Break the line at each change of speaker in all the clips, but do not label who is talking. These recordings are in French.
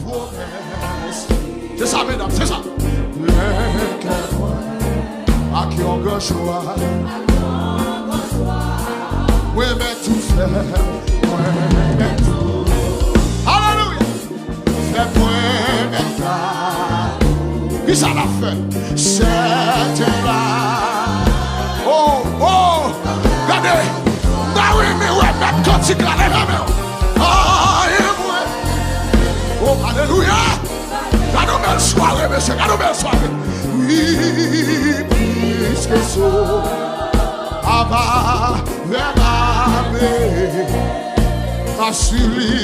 promesses. C'est ça, mesdames, c'est ça. À qui on go choix. Oui, mais tout faire. Oui, mais tout. Alléluia. Fais point maintenant. Qui ça l'a fait? C'était là. Oh, oh. Regardez. Bah oui, mais ouais, même quand il a les mains. Ah, et moi. Oh, alléluia. Gardons belle soirée, monsieur. Gardons belle soirée. Oui, puisque ça. Abba, verame, masuli.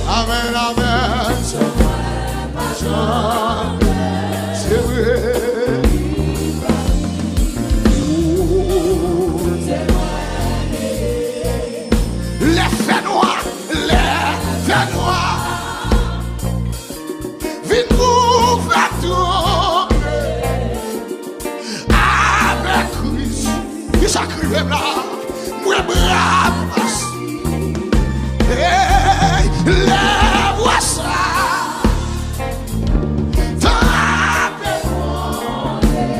Amen, amen. C'est vrai. Les faits noirs, Vinn nous fait tomber avec Christ. Il s'acrive là, moi brave. Hey, lève-moi ça.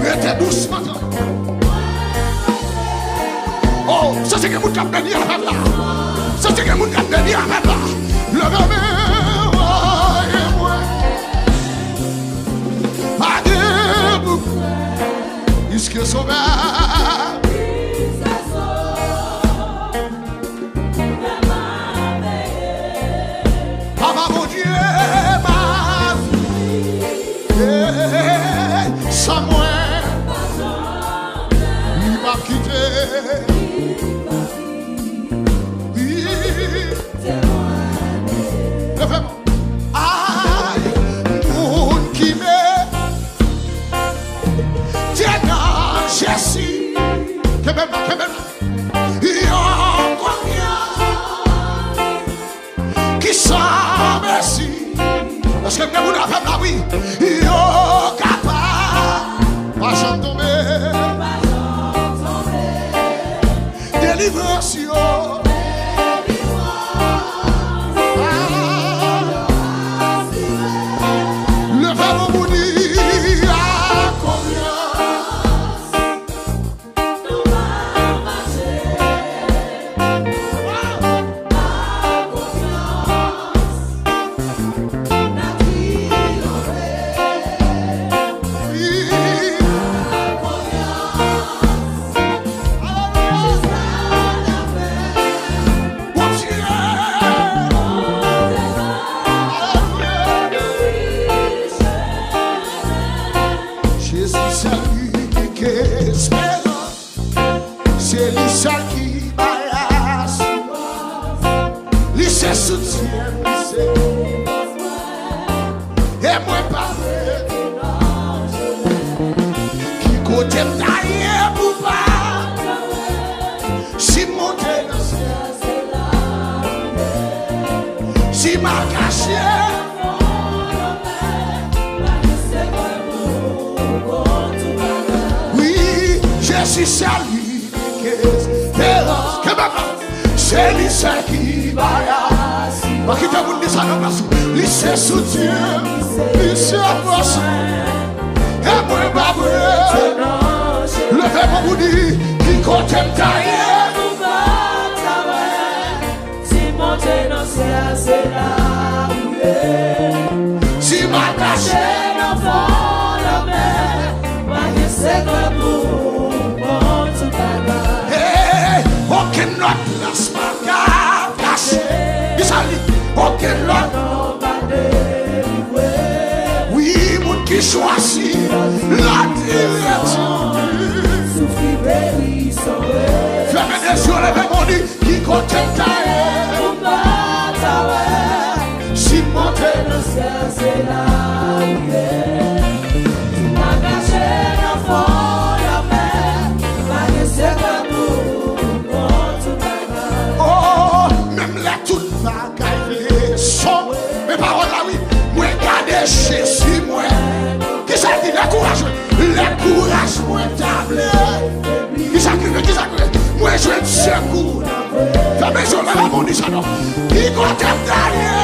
Mettez doucement. Oh, ça c'est que vous avez béni avec là. Ça c'est que vous avez béni avec là. Levez-moi. Puisque sauveur, Papa mon Dieu m'a vie, sans moi, il m'a quitté. Levez-moi. Aïe, monde qui m'aime. Jessie, que même, qui s'en merci. Parce que même vous l'avez là, oui, yo capable, pas j'en tomber, délivrance, yo. Le verbe vous dit. C'est lui seul qui baille. Lui c'est soutien, et moi pas qui côté taillé pour pas. Si monter dans ciel, si m'a caché. Oui, je suis salué. C'est lui seul qui baille. Pas qui t'a dit ça dans la soupe. Lui c'est soutien, lui c'est force. Et moi pas vrai. Le fait pour vous dire qui compte tailler. Si monter dans ciel c'est là où est. Si m'a caché dans fond la mer, pas que c'est quoi pour. Aucun autre place pas caché. Il s'allie. Aucun autre. Oui, mon qui choisit la direction. Fermez les yeux, levez mon lit. Qui compte tailler. Si monter dans le ciel, c'est là où il est. Tu m'as caché dans le fond la mer. Pas que c'est quoi. Mes paroles là, oui, moi, gardez Jésus, moi. Qui ça dit le courage? Le courage, moi, table. Qui ça crie? Moi, je vais te secouer. Fais mes yeux là, mon dit ça, non. Qui compte tailler?